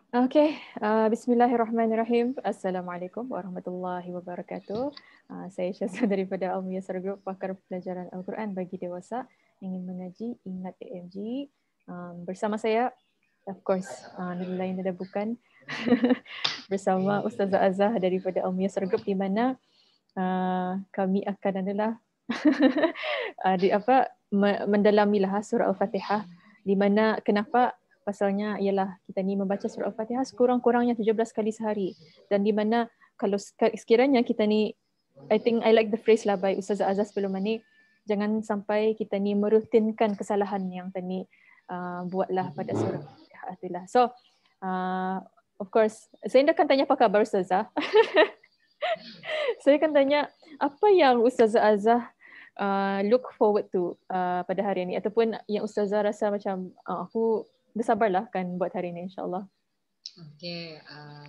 Okey, bismillahirrahmanirrahim. Assalamualaikum warahmatullahi wabarakatuh. Saya Syazah daripada Al-Muyassar Group, pakar pelajaran Al-Quran bagi dewasa. Ingin mengaji, ingat AMG. Bersama saya, of course, lain ada bukan, bersama Ustazah Azah daripada Al-Muyassar Group, di mana kami akan adalah mendalamilah surah Al-Fatihah, di mana kenapa pasalnya ialah kita ni membaca surah Al-Fatihah sekurang-kurangnya 17 kali sehari, dan di mana kalau sekiranya kita ni, I think I like the phrase lah by Ustazah Azaz sebelum ni, jangan sampai kita ni merutinkan kesalahan yang tadi buatlah pada surah Al-Fatihah itulah. So of course saya akan tanya apa khabar Ustazah. Saya akan tanya apa yang Ustazah Azah look forward to pada hari ini, ataupun yang Ustazah rasa macam aku bersabarlah kan buat hari ini, insyaAllah. Okey,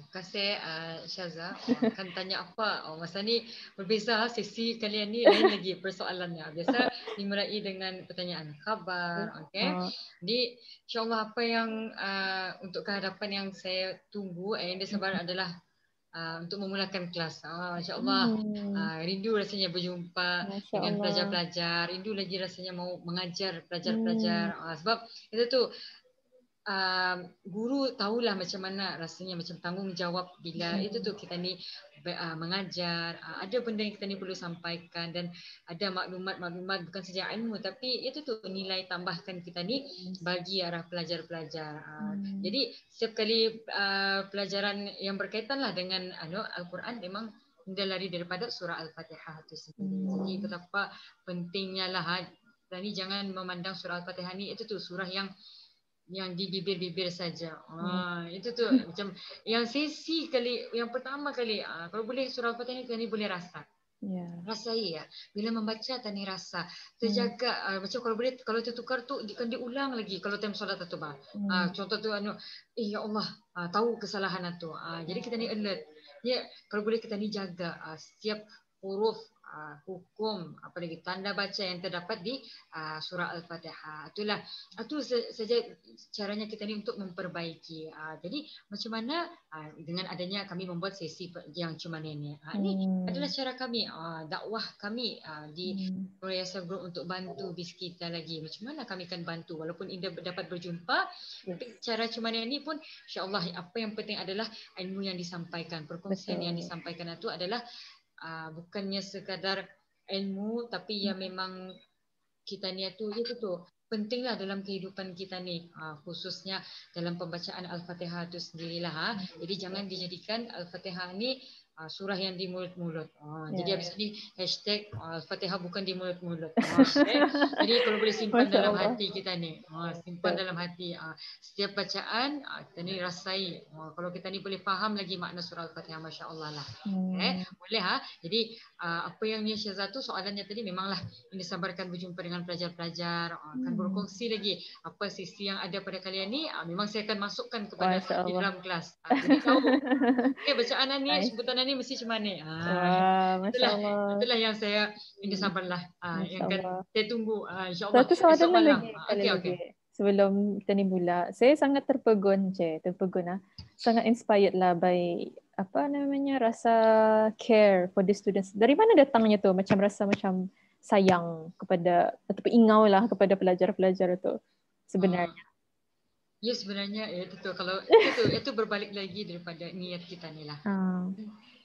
kasih Syaza. Kan tanya apa? Masa ni berbeza sesi kalian ni lain lagi persoalannya. Biasa dimulai dengan pertanyaan khabar, okey. Jadi insya-Allah apa yang untuk kehadapan yang saya tunggu yang sabar adalah untuk memulakan kelas. Masya-Allah. Rindu rasanya berjumpa dengan pelajar-pelajar, rindu lagi rasanya mau mengajar pelajar-pelajar. Sebab itu tu guru tahulah macam mana rasanya, macam tanggungjawab bila itu tu kita ni mengajar, ada benda yang kita ni perlu sampaikan, dan ada maklumat-maklumat bukan saja ilmu tapi itu tu nilai tambahkan kita ni bagi arah pelajar-pelajar. Jadi setiap kali pelajaran yang berkaitan lah dengan Al-Quran memang tidak lari daripada surah Al-Fatihah itu sendiri. Jadi betapa pentingnya lah dan ni jangan memandang surah Al-Fatihah ni itu tu surah yang di bibir-bibir saja. Itu tu macam yang sesi kali, yang pertama kali kalau boleh surah Al-Fatihah ni boleh rasa. Rasai ya. Bila membaca tani rasa. Terjaga macam kalau boleh, kalau tertukar tu kan diulang lagi kalau time solat tu bah. Contoh tu ya Allah, tahu kesalahan tu. Jadi kita ni alert. Ya, kalau boleh kita ni jaga setiap huruf, hukum, apa lagi tanda baca yang terdapat di surah Al-Fatihah. Itu saja caranya kita ni untuk memperbaiki. Jadi macam mana dengan adanya kami membuat sesi yang cuma ini. Ini adalah cara kami, dakwah kami di Al-Muyassar Group untuk bantu bis kita lagi. Macam mana kami akan bantu walaupun tidak dapat berjumpa, tapi cara cuma ini pun insya-Allah apa yang penting adalah ilmu yang disampaikan, perkongsian yang disampaikan itu adalah bukannya sekadar ilmu, tapi ya memang kita ni itu pentinglah dalam kehidupan kita ni, khususnya dalam pembacaan Al-Fatihah itu sendirilah. Jadi jangan dijadikan Al-Fatihah ni surah yang di mulut-mulut. Jadi habis ni hashtag Al-Fatihah bukan di mulut-mulut. Jadi kalau boleh simpan dalam hati kita ni, simpan dalam hati. Setiap bacaan kita ni rasai. Kalau kita ni boleh faham lagi makna surah Al-Fatihah, masya-Allah lah. Boleh Jadi apa yang ni Syazah tu soalannya tadi memanglah ini sabarkan berjumpa dengan pelajar-pelajar, akan berkongsi lagi apa sisi yang ada pada kalian ni. Memang saya akan masukkan kepada di dalam kelas. Jadi tahu bacaan ni, sebutan ni mesti macam mana. Itulah yang saya ini sabarlah yang akan saya tunggu insya-Allah esok malam. Okey. Sebelum kita ni mula, saya sangat terpegun sangat inspired lah by apa namanya, rasa care for the students. Dari mana datangnya tu, macam rasa macam sayang kepada ataupun ingau lah kepada pelajar-pelajar itu sebenarnya? Ya sebenarnya itu kalau itu berbalik lagi daripada niat kita ni lah.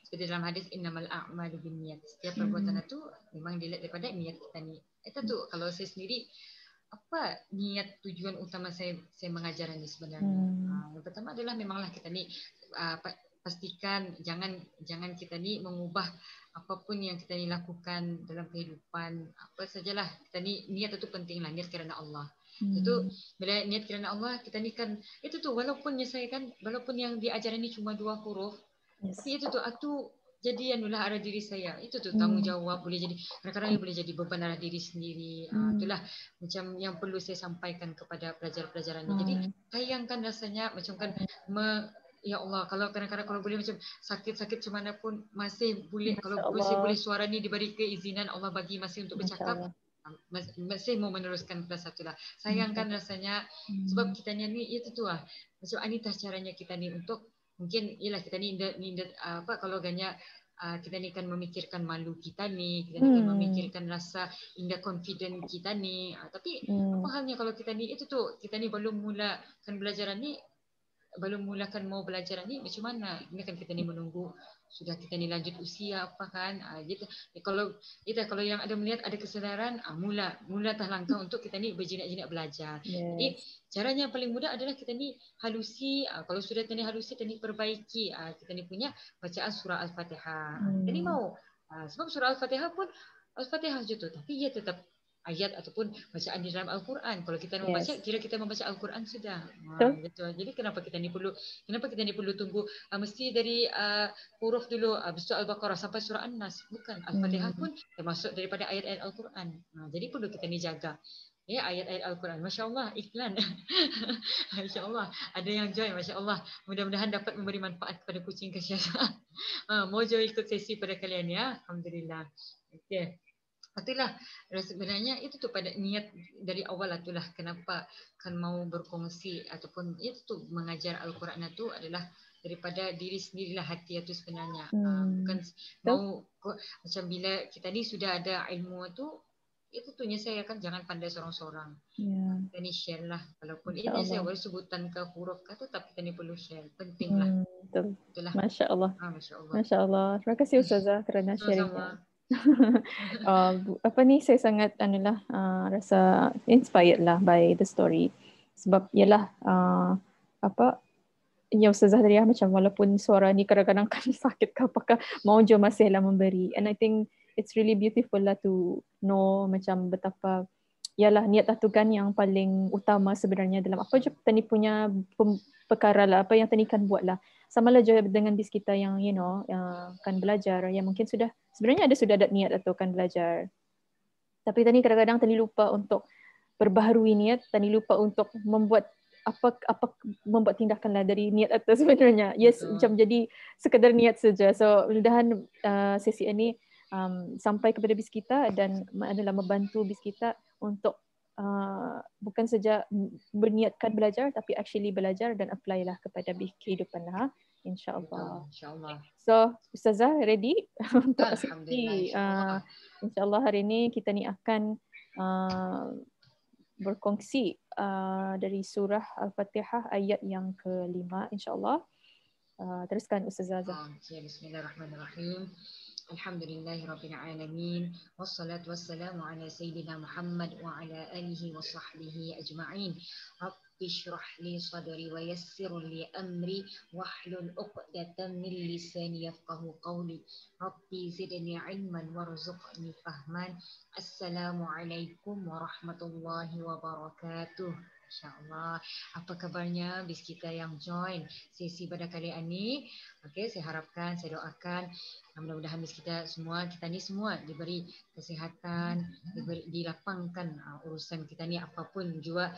Seperti dalam hadis innamal a'malu binniyat. Setiap perbuatan itu memang dilihat daripada niat kita ni. Itu tu kalau saya sendiri, apa niat tujuan utama saya mengajar ini sebenarnya. Yang pertama adalah memanglah kita ni pastikan jangan kita ni mengubah apapun yang kita ni lakukan dalam kehidupan, apa sajalah kita ni niat itu pentinglah, niat kerana Allah. Itu bila niat kerana Allah, kita ni kan itu tu walaupun yang diajaran ni cuma 2 huruf, tapi itu tu jadi anulah arah diri saya. Itu tu tanggungjawab, boleh jadi kadang-kadang boleh jadi beban arah diri sendiri. Itulah macam yang perlu saya sampaikan kepada pelajar-pelajaran ni. Jadi sayangkan rasanya macam kan ya Allah, kalau kadang-kadang kalau boleh macam sakit-sakit macam mana pun masih boleh, kalau boleh suara ni diberi keizinan Allah bagi masih untuk bercakap, masih mau meneruskan kelas 1 lah. Sayangkan rasanya sebab kita ni itu tu lah. Macam Anita caranya kita ni untuk mungkin ialah kita ni apa kalau agaknya kita ni kan memikirkan malu kita ni kan memikirkan rasa indah confident kita ni. Tapi apa halnya kalau kita ni itu tu kita ni belum mulakan belajaran ni, belum mulakan mau belajar ni macam mana? Ini kan kita ni menunggu sudah kita ni lanjut usia apa kan? Gitu. Kalau yang ada melihat ada kesedaran, mula tah langkah untuk kita ni berjinak-jinak belajar. Yes. Jadi caranya yang paling mudah adalah kita ni halusi. Kalau sudah kita ni halusi, kita ni perbaiki kita ni punya bacaan surah Al-Fatihah. Kita ni mau sebab surah Al-Fatihah pun Al-Fatihah je tu, tapi ia tetap ayat ataupun bacaan di dalam Al-Quran. Kalau kita membaca, kira kita membaca Al-Quran sudah. Gitu. Jadi kenapa kita ni perlu tunggu mesti dari huruf dulu, habis itu Al-Baqarah sampai surah An-Nas. Bukan, Al-Fatihah pun termasuk daripada ayat-ayat Al-Quran. Jadi perlu kita ni jaga. Ya, ayat-ayat Al-Quran. Masya Allah, iklan. Masya Allah, ada yang join. Masya Allah, mudah-mudahan dapat memberi manfaat kepada kucing kesyasaan. Mau join ikut sesi pada kalian ya. Alhamdulillah. Okay. Itulah sebenarnya itu tu pada niat dari awal itulah kenapa kan mau berkongsi ataupun itu tu mengajar Al-Quran itu adalah daripada diri sendirilah hati itu sebenarnya. Bukan mau macam bila kita ni sudah ada ilmu itu tu saya kan jangan pandai seorang-seorang. Kita ni share lah walaupun ini saya baru sebutan ke huruf kata tapi kita ni perlu share. Penting lah. Betul. Itulah. Masya Allah. Masya Allah. Masya Allah. Terima kasih Ustazah kerana sharingnya. Saya sangat rasa inspired lah by the story sebab ialah ya Ustazah tadi macam walaupun suara ni kadang-kadang kan sakit ke apakah mau je masihlah memberi, and I think it's really beautiful lah to know macam betapa ialah niat tu kan yang paling utama sebenarnya dalam apa je tani punya perkara lah, apa yang tani kan buat lah. Sama lah je dengan bis kita yang yang kan belajar, yang mungkin sudah ada niat atau kan belajar. Tapi tani kadang-kadang tani lupa untuk perbaharui niat, tani lupa untuk membuat membuat tindakan lah dari niat atas sebenarnya. Yes, macam jadi sekadar niat saja. So mudah-mudahan sesi ini sampai kepada bis kita dan adalah membantu bis kita untuk bukan saja berniatkan belajar tapi actually belajar dan apply lah kepada kehidupan lah, insyaAllah. InsyaAllah. So Ustazah ready untuk sesi insyaAllah hari ini kita ni akan berkongsi dari surah Al-Fatihah ayat yang ke-5 insyaAllah. Teruskan Ustazah. Bismillahirrahmanirrahim. Alhamdulillahirabbil alamin wassalatu wassalamu ala sayyidina Muhammad wa ala alihi wa sahbihi ajma'in. Rabbi shrah li sadri wa yassir li amri wahlul 'uqdatam min lisani yafqahu qawli. Rabbi zidni 'ilman warzuqni fahman. Assalamualaikum warahmatullahi wabarakatuh. InsyaAllah. Apa kabarnya bis kita yang join sesi pada kali ini? Okey, saya harapkan, saya doakan mudah-mudahan bis kita ni semua diberi kesihatan, dilapangkan urusan kita ni apapun juga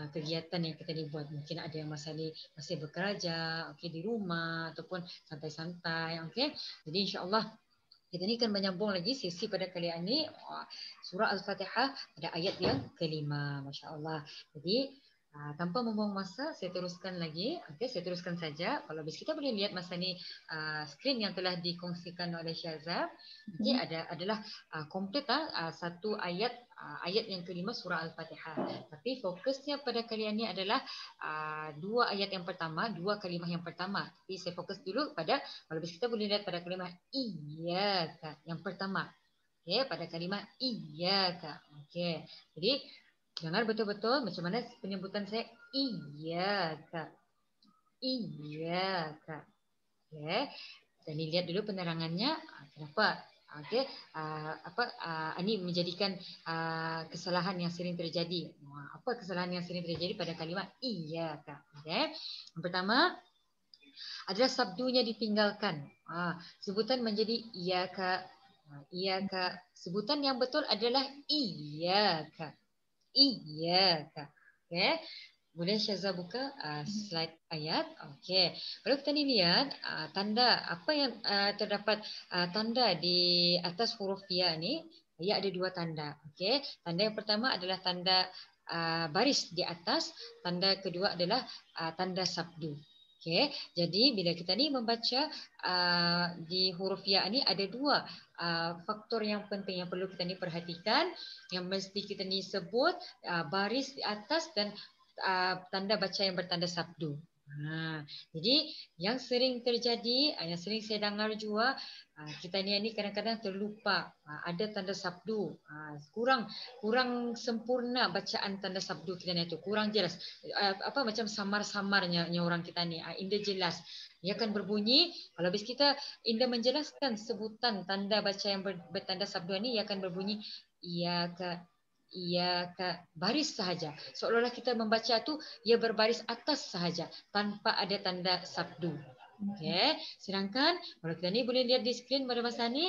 kegiatan yang kita ni buat. Mungkin ada yang masih bekerja, okey, di rumah ataupun santai-santai, okey. Jadi insya-Allah kita ni akan menyambung lagi sesi pada kali ini surah Al-Fatihah pada ayat yang ke-5. Masya-Allah. Jadi tanpa membuang masa saya teruskan lagi. Okey, saya teruskan saja. Kalau bis kita boleh lihat masa ni skrin yang telah dikongsikan oleh Syazah. Okey, adalah komplit satu ayat yang ke-5 surah Al-Fatihah. Tapi fokusnya pada kali ini adalah dua ayat yang pertama, dua kalimah yang pertama. Tapi saya fokus dulu pada, kalau bis kita boleh lihat pada kalimah iyyaka yang pertama. Okey, pada kalimah iyyaka. Okey. Jadi dengar betul-betul macam mana penyebutan saya iyyaka. Iyyaka. Okey. Dan lihat dulu penerangannya. Kenapa? Okey. Ini menjadikan kesalahan yang sering terjadi. Apa kesalahan yang sering terjadi pada kalimah iyyaka? Okey. Yang pertama adalah sabdunya ditinggalkan. Sebutan menjadi iyyaka. Iyyaka. Sebutan yang betul adalah iyyaka. Iyyaka. Okey. Boleh Syazah buka slide ayat. Okey. Kalau kita ni lihat tanda apa yang terdapat tanda di atas huruf ya ni, ia ada dua tanda. Okey, tanda yang pertama adalah tanda baris di atas, tanda kedua adalah tanda sabdu. Okey, jadi bila kita ni membaca di huruf ya ni ada dua faktor yang penting yang perlu kita ni perhatikan, yang mesti kita ni sebut, baris di atas dan tanda baca yang bertanda sabdu. Jadi yang sering terjadi, yang sering saya dengar juga, kita ni kadang-kadang terlupa ada tanda sabdu, kurang sempurna bacaan tanda sabdu kita ni tu, kurang jelas, macam samar-samarnya orang kita ni, indah jelas. Ia akan berbunyi, kalau habis kita indah menjelaskan sebutan tanda baca yang bertanda sabdu ni, ia akan berbunyi baris sahaja. Seolah-olah kita membaca tu ia berbaris atas sahaja tanpa ada tanda sabdu. Okey, sedangkan kalau kita ni boleh lihat di skrin pada masa ni,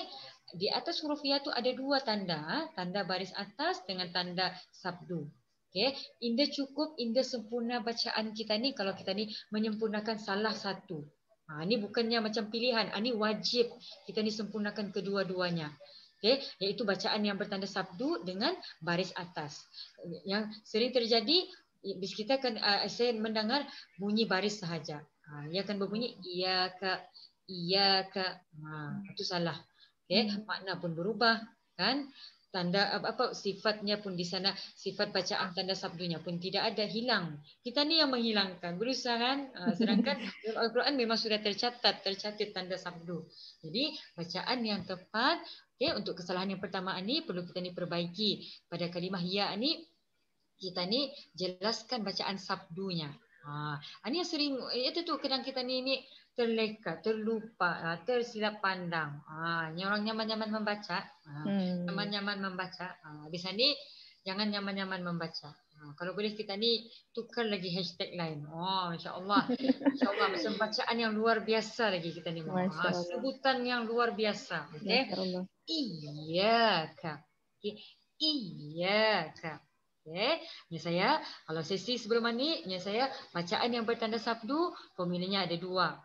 di atas huruf ya tu ada dua tanda, tanda baris atas dengan tanda sabdu. Okey, indah cukup, indah sempurna bacaan kita ni kalau kita ni menyempurnakan salah satu. Ini bukannya macam pilihan, ini wajib kita ni sempurnakan kedua-duanya. Okay, iaitu bacaan yang bertanda sabdu dengan baris atas. Yang sering terjadi, bis kita akan saya mendengar bunyi baris sahaja. Ia akan berbunyi iyaka. Itu salah. Okay, makna pun berubah, kan? Tanda sifatnya pun di sana, sifat bacaan tanda sabdunya pun tidak ada, hilang. Kita ni yang menghilangkan, berusaha kan? Sedangkan dalam Al-Quran memang sudah tercatat tanda sabdu. Jadi bacaan yang tepat, untuk kesalahan yang pertama ni perlu kita ni perbaiki. Pada kalimah ya ni, kita ni jelaskan bacaan sabdunya. Ini yang sering, itu tu kadang kita ni terleka, terlupa, tersilap pandang. Yang orang nyaman-nyaman membaca, nyaman-nyaman membaca. Di sana jangan nyaman-nyaman membaca. Kalau boleh kita ni tukar lagi hashtag lain. Insya-Allah. Insya-Allah macam bacaan yang luar biasa lagi kita ni mau. Sebutan yang luar biasa. Okey. Iyaka. Iyaka. Okey, saya kalau sesi sebelum ni, saya bacaan yang bertanda sabdu, formulanya ada dua.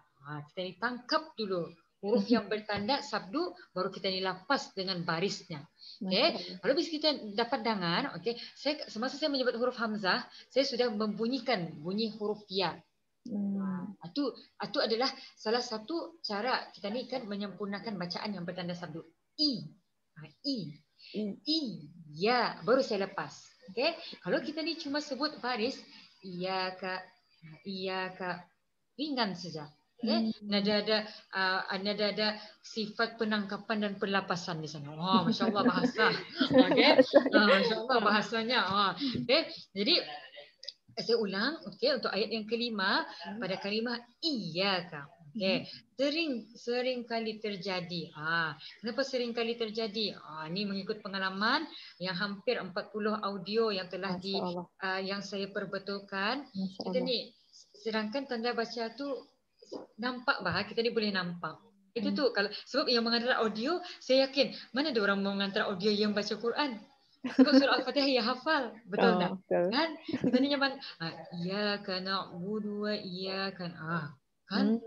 Kita ni tangkap dulu huruf yang bertanda sabdu, baru kita ni lapas dengan barisnya. Okey, kalau bis kita dapat dengar, okey, semasa saya menyebut huruf hamzah, saya sudah membunyikan bunyi huruf ya. Itu adalah salah satu cara kita ni kan menyempurnakan bacaan yang bertanda sabdu. Ya, baru saya lepas. Okey, kalau kita ni cuma sebut baris iyaka, ringan saja. Okey, nada ada sifat penangkapan dan perlapasan di sana. Masya-Allah bahasa. Okey, masya-Allah bahasanya. Okey, jadi saya ulang, okey, untuk ayat yang kelima pada kalimah iyaka. Okey, sering kali terjadi. Kenapa sering kali terjadi? Ini mengikut pengalaman yang hampir 40 audio yang telah yang saya perbetulkan. Kita ni sedangkan tanda baca tu nampak kita ni boleh nampak. Itu tu kalau sebab yang mengantar audio, saya yakin mana ada orang mengantar audio yang baca Quran. Sebab surah Al-Fatihah ya hafal, betul tak? Kan? Kita ni nyaman iyyaka na'budu wa iyyaka kan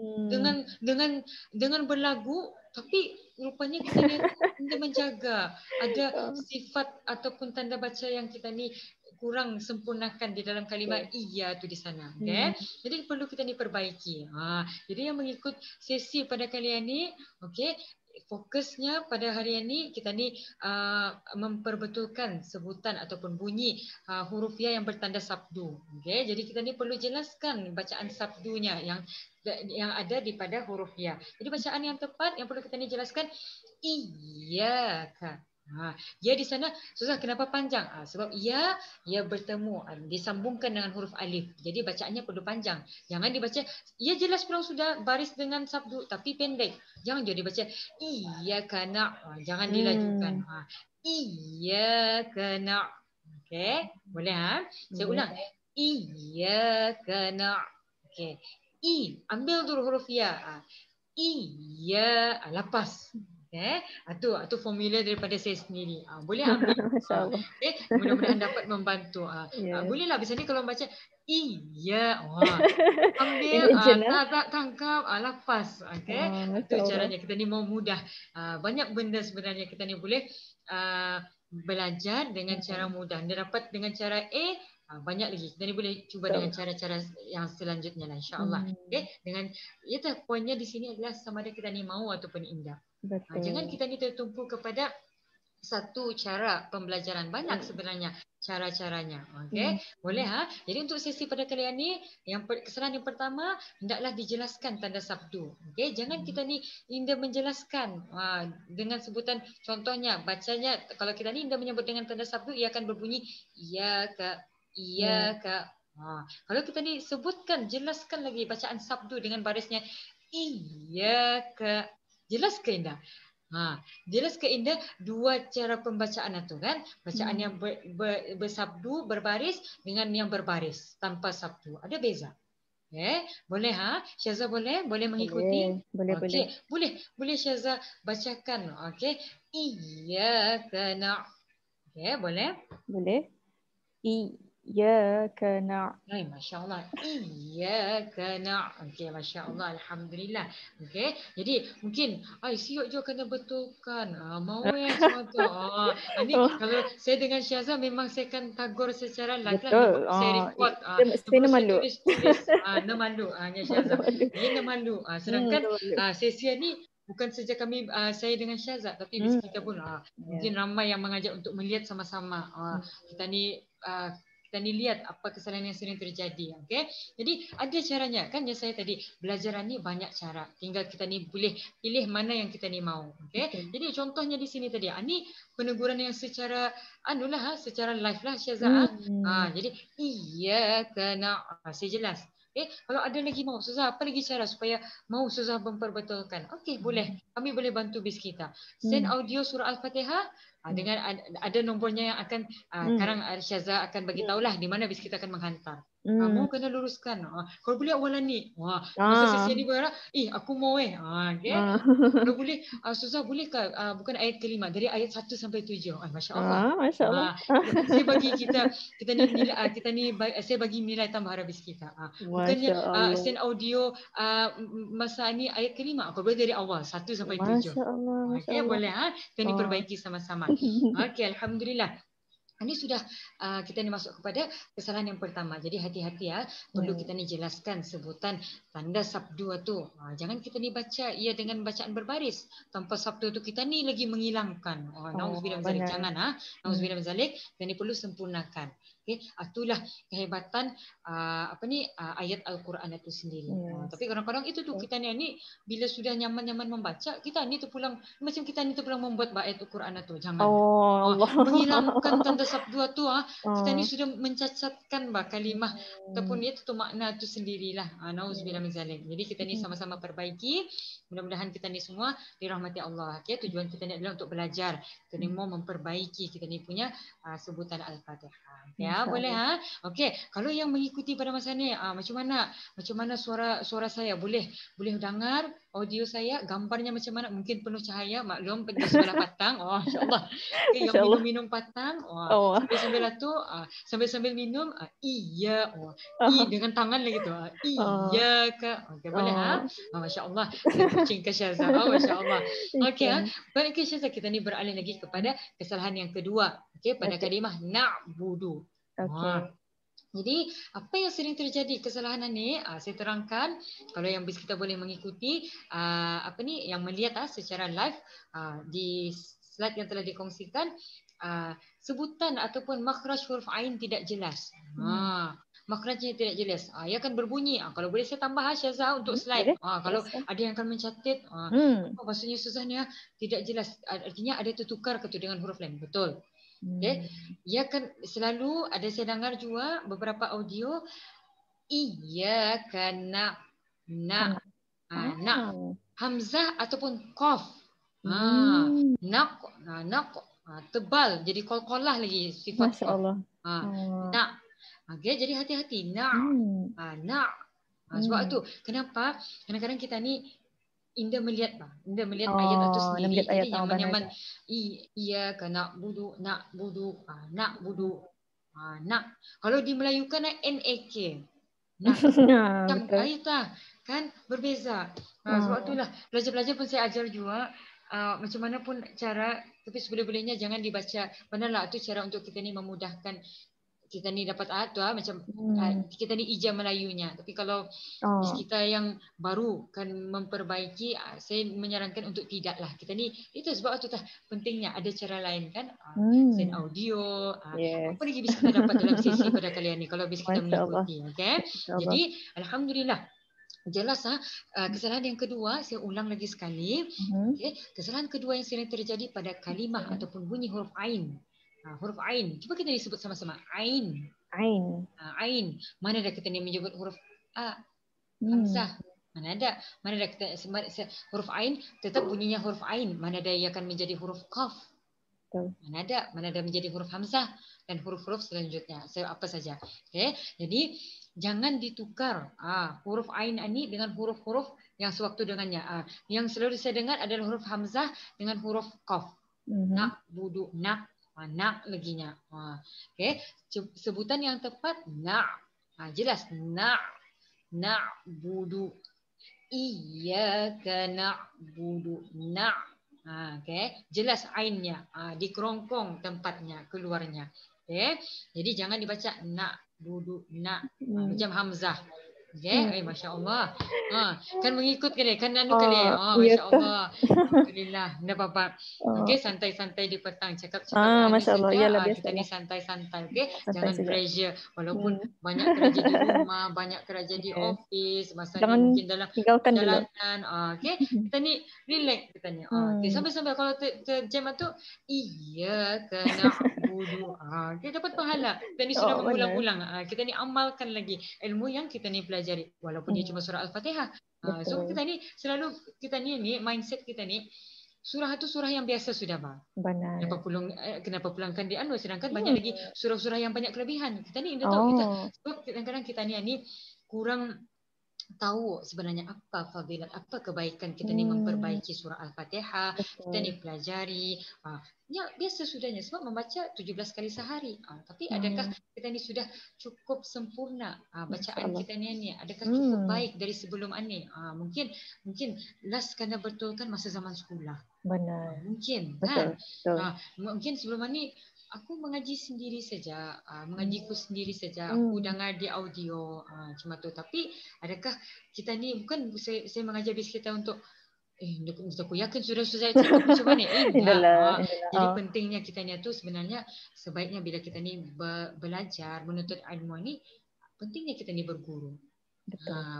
dengan berlagu, tapi rupanya kita ni menjaga ada sifat ataupun tanda baca yang kita ni kurang sempurnakan di dalam kalimah iya tu di sana. Okay? Jadi perlu kita ni perbaiki. Jadi yang mengikut sesi pada kali ini, okay, fokusnya pada hari ini kita ni memperbetulkan sebutan ataupun bunyi huruf ya yang bertanda sabdu. Okay? Jadi kita ni perlu jelaskan bacaan sabdunya yang ada di pada huruf ya. Jadi bacaan yang tepat yang perlu kita ni jelaskan iyyaka. Ya di sana susah, kenapa panjang? Sebab ya bertemu disambungkan dengan huruf alif. Jadi bacaannya perlu panjang. Jangan dibaca ya jelas pulang sudah baris dengan sabdu tapi pendek. Jangan jadi baca iyyaka na. Jangan dilajukan. Iyyaka na. Okey, boleh Saya ulang. Iyyaka na. Okey. Ambil dulu huruf ya. Iya, lepas. Itu formula daripada saya sendiri. Boleh ambil. Masya-Allah. Mudah-mudahan dapat membantu. Yes. Bolehlah biasanya kalau baca iya, ambil, Imagine, tangkap, lepas. Itu Masya-Allah. caranya. Kita ni mau mudah. Banyak benda sebenarnya kita ni boleh belajar dengan cara mudah. Dia dapat dengan cara A, banyak lagi. Kita ni boleh cuba dengan cara-cara yang selanjutnya lah, insya-Allah. Dengan poinnya di sini adalah sama ada kita ni mau ataupun indah. Jangan kita ni tertumpu kepada satu cara pembelajaran, banyak sebenarnya cara-caranya. Boleh Jadi untuk sesi pada kali ini, kesalahan yang pertama, hendaklah dijelaskan tanda sabdu. Jangan kita ni indah menjelaskan dengan sebutan, contohnya bacanya, kalau kita ni indah menyebut dengan tanda sabdu, ia akan berbunyi iya ke. Kalau kita ni sebutkan, jelaskan lagi bacaan sabdu dengan barisnya iya ke, jelas ke indah? Jelas ke indah dua cara pembacaan itu kan, bacaan yang bersabdu berbaris dengan yang berbaris tanpa sabdu, ada beza. Boleh Syaza boleh mengikuti? Boleh Syaza bacakan. Iyyaka boleh Iyyaka na'budu. Masya-Allah. Iyyaka na'budu. Masya-Allah, alhamdulillah. Jadi mungkin siok je kena betulkan. Mau semua tu. Ni kalau saya dengan Syaza memang saya akan tagur secara live lah. Saya record. Saya malu. Nak malu hanya Syaza. Ini malu. Sedangkan sesi ni bukan saja kami, saya dengan Syaza, tapi kita pun mungkin ramai yang mengajak untuk melihat sama-sama. Kita ni lihat apa kesalahan yang sering terjadi. Jadi ada caranya kan, yang saya tadi belajar ni banyak cara, tinggal kita ni boleh pilih mana yang kita ni mau. Jadi contohnya di sini tadi, ni peneguran yang secara secara live lah Syaza. Jadi iyyaka na'budu, saya jelas. Kalau ada lagi mau Ustazah, apa lagi cara supaya mau Ustazah memperbetulkan? Boleh, kami boleh bantu bis kita. Send audio surah Al-Fatihah dengan ada nombornya yang akan sekarang Syaza akan bagi tahulah di mana bis kita akan menghantar. Mau kena luruskan. Kalau boleh awalan ni. Masa sesi ni berharap, aku mau Kalau boleh, Ustazah boleh ke bukan ayat kelima, dari ayat 1 sampai 7. Masya-Allah. Masya-Allah. Saya bagi kita ni nilai, saya bagi nilai tambah habis kita. Bukannya send audio masa ni ayat kelima, kalau boleh dari awal 1 sampai 7. Masya-Allah. Boleh kita ni perbaiki sama-sama. Alhamdulillah. Ini sudah kita ni masuk kepada kesalahan yang pertama. Jadi hati-hati perlu kita ni jelaskan sebutan tanda sabdu tu. Jangan kita ni baca ia dengan bacaan berbaris. Tanpa sabdu tu kita ni lagi menghilangkan. Nauzubillah min zalik. Jangan nauzubillah min zalik. Kita ni perlu sempurnakan. Itulah kehebatan ayat Al-Quran itu sendiri. Tapi kadang-kadang itu tu kita ni bila sudah nyaman-nyaman membaca, kita ni terpulang macam kita ni terpulang membuat ayat Al-Quran itu. Jangan. Menghilangkan tanda sabdu tu, kita ni sudah mencacatkan kalimah ataupun itu makna tu sendirilah. Nauzubillah min zalik. Jadi kita ni sama-sama perbaiki. Mudah-mudahan kita ni semua dirahmati Allah. Tujuan kita ni adalah untuk belajar. Kita ni mau memperbaiki kita ni punya sebutan Al-Fatihah. Boleh kalau yang mengikuti pada masa ni macam mana suara saya, boleh dengar audio saya, gambarnya macam mana, mungkin penuh cahaya, maklum di sebelah patang. Insya-Allah. Yang minum patang, sambil tu sambil minum iya dengan tangan lagi tu. Iya ke. Boleh masya-Allah. Kucing ke Syaza. Masya-Allah. Baik Syaza, kita ni beralih lagi kepada kesalahan yang kedua. Pada kalimah na'budu. Jadi apa yang sering terjadi kesalahan ni, saya terangkan. Kalau yang kita boleh mengikuti yang melihat secara live di slide yang telah dikongsikan, sebutan ataupun makhraj huruf ain tidak jelas. Makhrajnya tidak jelas. Ia akan berbunyi. Kalau boleh saya tambah Syaza untuk slide. Kalau ada yang akan mencatat, maksudnya Syaza ni tidak jelas. Artinya ada tertukar dengan huruf lain. Betul. Ia kan selalu ada saya dengar juga beberapa audio iyyaka na hamzah ataupun qaf. Nak tebal jadi qalqalah lagi sifat qaf. Nak. Jadi hati-hati nak. Sebab tu kenapa kadang-kadang kita ni Indah melihat ayat itu sendiri. melihat ayat Jadi nyaman-nyaman. benar. Iya ke nak budu, nak. Kalau di Melayu kan NAK. Nak. Betul. Ayat kan berbeza. Sebab itulah belajar-belajar pun saya ajar juga. Macam mana pun cara, tapi seboleh-bolehnya jangan dibaca. Benarlah itu cara untuk kita ni memudahkan kita ni dapat macam kita ni ijaz Melayunya. Tapi kalau bis kita yang baru kan memperbaiki, saya menyarankan untuk tidaklah. Kita ni itu sebab itu pentingnya ada cara lain kan. Send audio. Apa lagi bis kita dapat dalam sesi pada kalian ni kalau bis kita mengikuti. Okay? Jadi alhamdulillah. Jelas kesalahan yang kedua saya ulang lagi sekali. Okay? Kesalahan kedua yang sering terjadi pada kalimah ataupun bunyi huruf ain. Huruf ain. Cuba kita disebut sama-sama. Ain. Ain. Mana ada kita ni menyebut huruf a? Hamzah. Mana ada kita huruf ain tetap bunyinya huruf ain. Mana ada ia akan menjadi huruf qaf? Mana ada menjadi huruf hamzah dan huruf-huruf selanjutnya. Apa saja. Okay? Jadi jangan ditukar huruf ain ini dengan huruf-huruf yang sewaktu dengannya. Yang selalu saya dengar adalah huruf hamzah dengan huruf qaf. Nak, budu, nak. Nak laginya. Okay. Sebutan yang tepat nak. Jelas nak. Nak budu. Iyyaka na'budu. Nak. Okay. Jelas ainnya. Dikerongkong tempatnya, keluarnya. Okay. Jadi jangan dibaca nak budu nak. Macam hamzah. Okay. Masya Allah. Kan mengikut kali, kan anu kali. Masya Allah. Alhamdulillah. Tidak apa-apa. Okay, santai-santai di petang. Cakap-cakap Masya Allah. Yalah, kita ni santai-santai. Okay, jangan pressure. Walaupun banyak kerja di rumah, banyak kerja di office, masa ni mungkin dalam perjalanan. Okay, kita ni relax kita ni. Okay, sampai-sampai kalau terjam tu, iyyaka na'budu. Kita dapat pahala. Kita ni sudah mengulang-ulang. Kita ni amalkan lagi ilmu yang kita ni pelajari. Walaupun dia cuma surah Al-Fatihah. So kita ni selalu mindset kita ni surah itu surah yang biasa sudah bang. Benar. Kenapa pulangkan di anu sedangkan banyak lagi surah-surah yang banyak kelebihan. Kita ni tahu kita sebab kadang-kadang kita ni kurang tahu sebenarnya apa fadilat, apa kebaikan kita ni memperbaiki surah Al-Fatihah, kita ni pelajari. Ya biasa sudahnya sebab membaca 17 kali sehari. Tapi adakah kita ni sudah cukup sempurna bacaan kita ni? Adakah cukup baik dari sebelum ini? Mungkin last kena betulkan masa zaman sekolah. Benar. Mungkin betul, kan? Betul. Mungkin sebelum ini aku mengaji sendiri saja, mengajiku sendiri saja. Aku dengar di audio cuma tu. Tapi adakah kita ni bukan saya mengajar bis kita untuk aku yakin sudah cukup macam mana? Jadi pentingnya kita ni tu sebenarnya sebaiknya bila kita ni belajar menuntut ilmu ni, pentingnya kita ni berguru.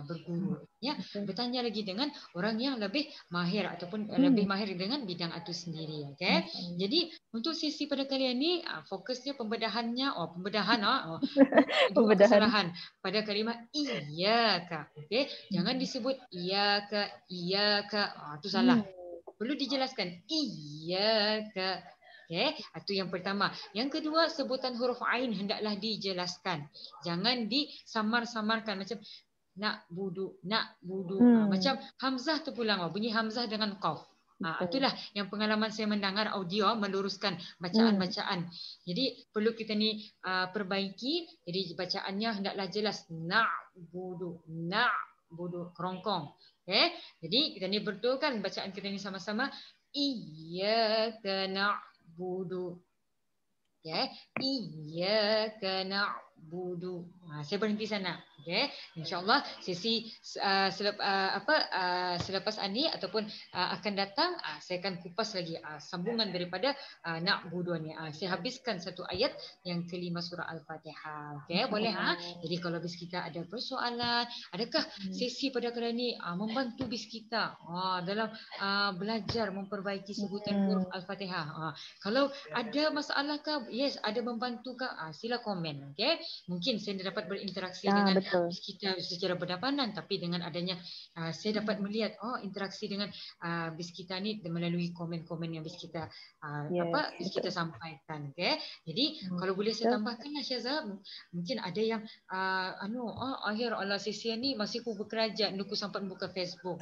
Berguru ya, bertanya lagi dengan orang yang lebih mahir ataupun lebih mahir dengan bidang itu sendiri. Okay? Jadi untuk sesi pada kali ini fokusnya pembedahan kesalahan pada kalimah iyyaka. Okay? Jangan disebut iyyaka itu salah. Perlu dijelaskan iyyaka. Okay, itu yang pertama. Yang kedua, sebutan huruf ain hendaklah dijelaskan. Jangan disamar-samarkan macam nak budu. Macam hamzah terpulang, bunyi hamzah dengan qaf. Itulah yang pengalaman saya mendengar audio meluruskan bacaan-bacaan. Jadi perlu kita ni perbaiki. Jadi bacaannya hendaklah jelas nak budu kerongkong. Okay? Jadi kita ni betulkan bacaan kita ni sama-sama. Iyyaka na'budu. Okay? Iyyaka na'budu. Saya berhenti sana. Okay? InsyaAllah sesi selepas ini ataupun akan datang saya akan kupas lagi sambungan daripada na'budu ni. Saya habiskan satu ayat yang kelima surah Al-Fatihah. Okay? Boleh Jadi kalau bis kita ada persoalan, adakah sesi pada kali ini membantu bis kita dalam belajar memperbaiki sebutan huruf Al-Fatihah. Kalau ada masalah ke, yes, ada membantu ke, sila komen. Okay? Mungkin saya dapat berinteraksi dengan bis kita secara berdepanan, tapi dengan adanya saya dapat melihat interaksi dengan bis kita ni melalui komen-komen yang bis kita bis kita sampaikan. Okay? Jadi kalau boleh saya tambahkanlah Syazah, mungkin ada yang akhir Allah sesi ni masih ku bekerja, aku sempat buka Facebook.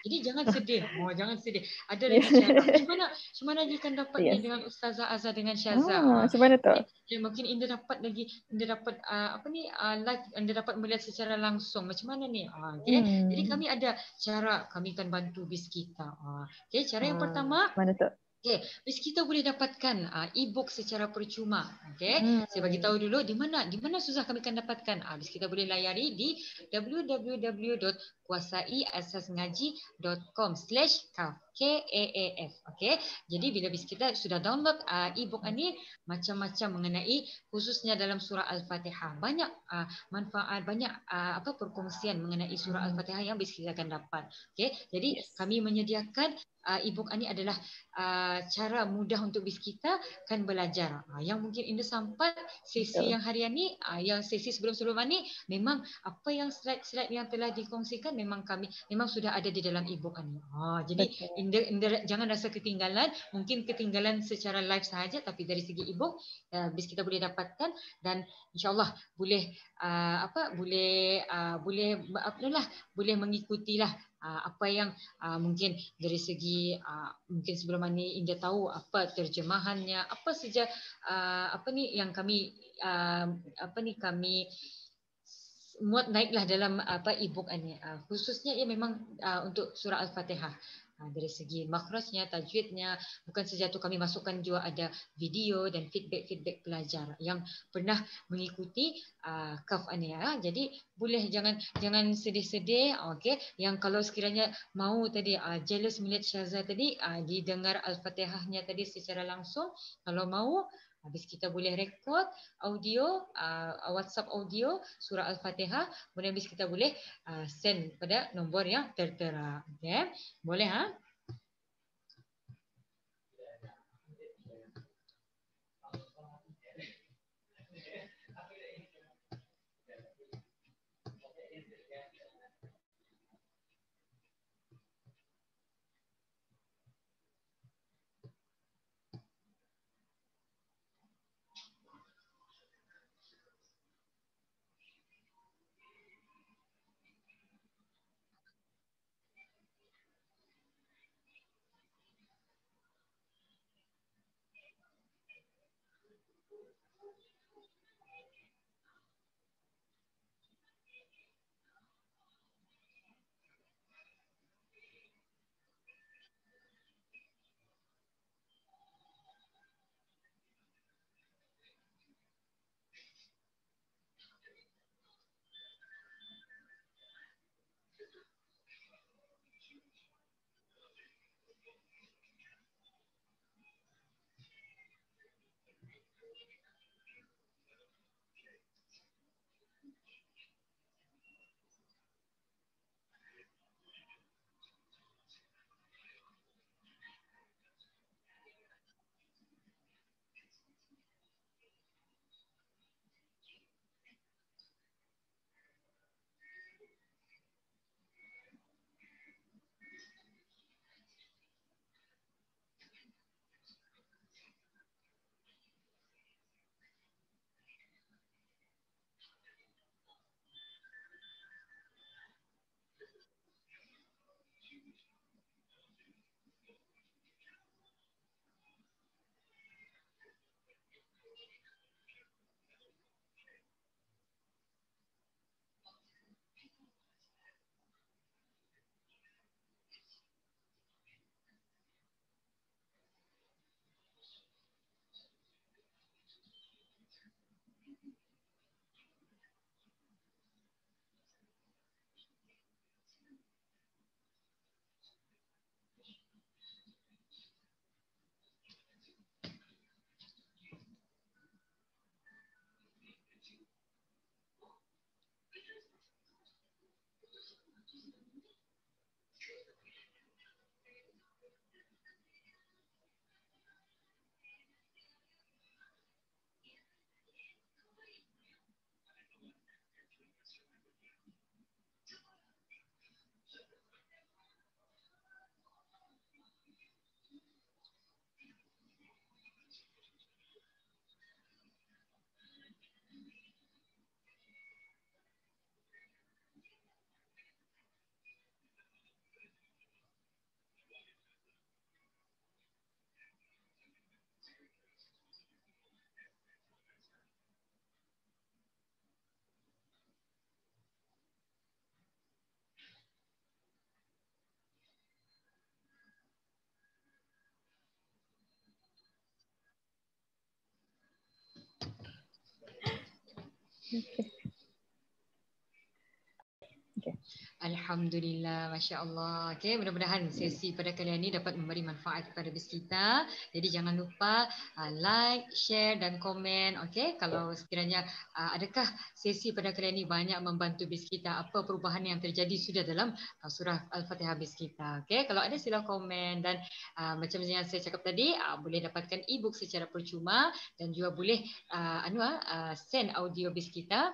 Jadi jangan sedih. Jangan sedih. Ada lagi cara. Macam mana dia akan dapat ni dengan Ustazah Azhar dengan Syazah. Macam mana tu? Mungkin Indah dapat live, Indah dapat melihat secara langsung. Macam mana ni? Okay. Jadi kami ada cara, kami akan bantu bis kita. Okay. Cara yang pertama. Mana tu? Okay, bis kita boleh dapatkan e-book secara percuma. Okay, saya bagi tahu dulu di mana susah kami akan dapatkan. Bis kita boleh layari di www.kuasaiasasngaji.com/kaaf. KAAF. Okay, jadi bila bis kita sudah download e-book ini, macam-macam mengenai khususnya dalam surah Al-Fatihah. Banyak manfaat, banyak perkongsian mengenai surah Al-Fatihah yang bis kita akan dapat. Okay, jadi kami menyediakan e-book ini adalah cara mudah untuk bis kita kan belajar. Yang mungkin Indah sampai sesi yang harian ni, yang sesi sebelum-sebelum ni, memang apa yang slide-slide yang telah dikongsikan memang sudah ada di dalam e-book ini. Jadi Indah jangan rasa ketinggalan, mungkin ketinggalan secara live sahaja, tapi dari segi e-book bis kita boleh dapatkan, dan insya-Allah boleh boleh mengikutilah apa yang mungkin dari segi mungkin sebelum ini Indah tahu apa terjemahannya, apa saja yang kami kami muat naiklah dalam e-book ini, khususnya ia memang untuk surah Al-Fatihah. Dari segi makhrajnya, tajwidnya, bukan saja itu, kami masukkan juga ada video dan feedback pelajar yang pernah mengikuti KAF ini. Jadi boleh jangan sedih-sedih. Okay, yang kalau sekiranya mau tadi jealous melihat Syazah tadi didengar Al-Fatihahnya tadi secara langsung, kalau mau habis kita boleh rekod audio, WhatsApp audio surah Al-Fatihah, kemudian habis kita boleh send pada nombor yang tertera. Okay? Boleh Okay. Alhamdulillah, Masya Allah. Okay, mudah-mudahan sesi pada kali ini dapat memberi manfaat kepada bis kita. Jadi jangan lupa like, share dan komen. Okay, kalau sekiranya adakah sesi pada kali ini banyak membantu bis kita, apa perubahan yang terjadi sudah dalam surah Al-Fatihah bis kita. Okay, kalau ada sila komen dan macam yang saya cakap tadi, boleh dapatkan e-book secara percuma dan juga boleh send audio bis kita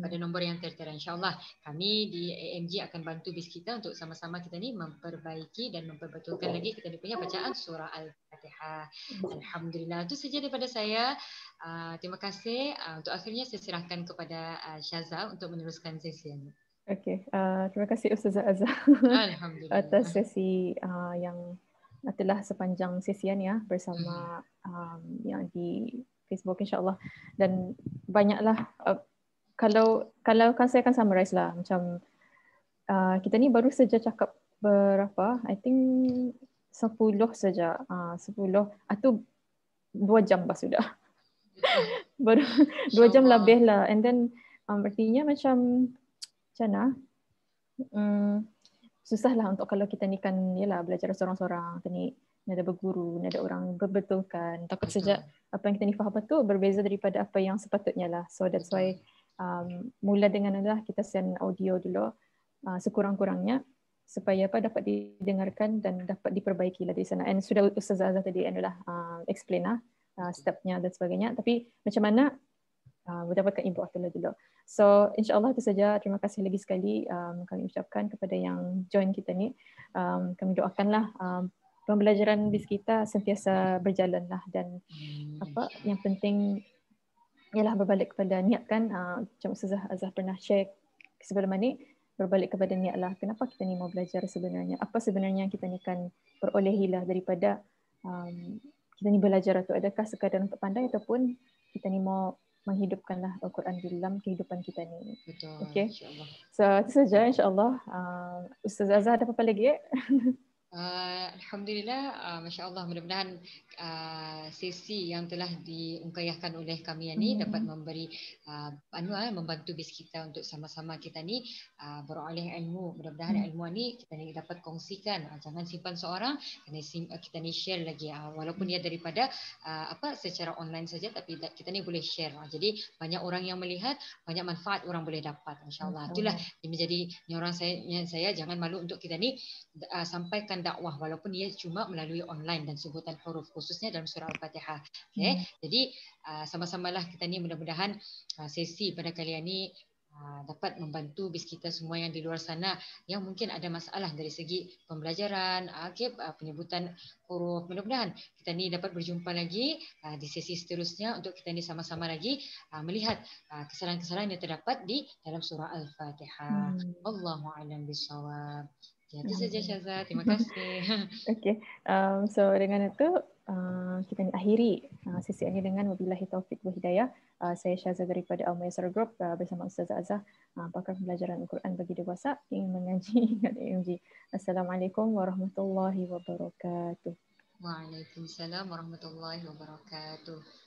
pada nombor yang tertera. InsyaAllah kami di AMG akan bantu bis kita untuk sama-sama kita ni memperbaiki dan memperbetulkan lagi kita ni punya bacaan surah Al-Fatihah. Alhamdulillah. Itu saja daripada saya. Terima kasih. Untuk akhirnya saya serahkan kepada Syaza untuk meneruskan sesi ini. Okey, terima kasih Ustazah Azhar atas sesi yang telah sepanjang sesian ya bersama yang di Facebook insya-Allah, dan banyaklah kalau kan saya akan summarize lah macam kita ni baru saja cakap berapa, I think 10 saja, 10 atau 2 jam bah sudah. Baru 2 jam lebih lah, and then artinya macam mana susahlah untuk kalau kita ni kan yalah belajar seorang-seorang, kita ni ada berguru, ada orang berbetulkan, takut saja apa yang kita ni faham betul berbeza daripada apa yang sepatutnya lah. So that's why mula dengan adalah kita send audio dulu sekurang-kurangnya supaya apa dapat didengarkan dan dapat diperbaiki lah di sana. And sudah Ustazah Azhar tadi adalah explain lah stepnya dan sebagainya, tapi macam mana mendapatkan input dulu. So insyaAllah itu saja. Terima kasih lagi sekali kami ucapkan kepada yang join kita ni. Kami doakanlah pembelajaran bis kita sentiasa berjalan lah, dan apa yang penting ialah berbalik kepada niat kan. Macam Ustazah Azhar pernah share sebelum ni, berbalik kepada niat lah. Kenapa kita ni mau belajar sebenarnya? Apa sebenarnya kita ni kan perolehilah daripada kita ni belajar tu? Adakah sekadar untuk pandai ataupun kita ni mau menghidupkanlah Al-Quran di dalam kehidupan kita ni. Betul. Okay. InsyaAllah. So itu saja insyaAllah. Ustazah Azhar ada apa lagi? Alhamdulillah, Masya Allah, mudah-mudahan sesi yang telah diungkayahkan oleh kami ini dapat memberi membantu bis kita untuk sama-sama kita ni beroleh ilmu. Mudah-mudahan ilmu ni kita ni dapat kongsikan, jangan simpan seorang, kita ni share lagi, walaupun dia daripada secara online saja, tapi kita ni boleh share. Jadi banyak orang yang melihat, banyak manfaat orang boleh dapat, insyaAllah. Itulah yang menjadi nyoran saya jangan malu untuk kita ni sampaikan dakwah walaupun ia cuma melalui online dan sebutan huruf, khususnya dalam surah Al-Fatihah. Okay? Jadi sama-samalah kita ni mudah-mudahan sesi pada kali ini dapat membantu bis kita semua yang di luar sana yang mungkin ada masalah dari segi pembelajaran, penyebutan huruf. Mudah-mudahan kita ni dapat berjumpa lagi di sesi seterusnya untuk kita ni sama-sama lagi melihat kesalahan-kesalahan yang terdapat di dalam surah Al-Fatihah. Wallahu a'lam bishawab. Itu saja Syaza, terima kasih. Okay, so dengan itu kita akhiri sesi ini dengan wabillahi taufiq wa hidayah. Saya Syaza daripada Al-Muyassar Group bersama Ustazah Azhar, pakar pembelajaran Al-Quran bagi dewasa ingin mengaji dengan AMG. Assalamualaikum warahmatullahi wabarakatuh. Waalaikumsalam warahmatullahi wabarakatuh.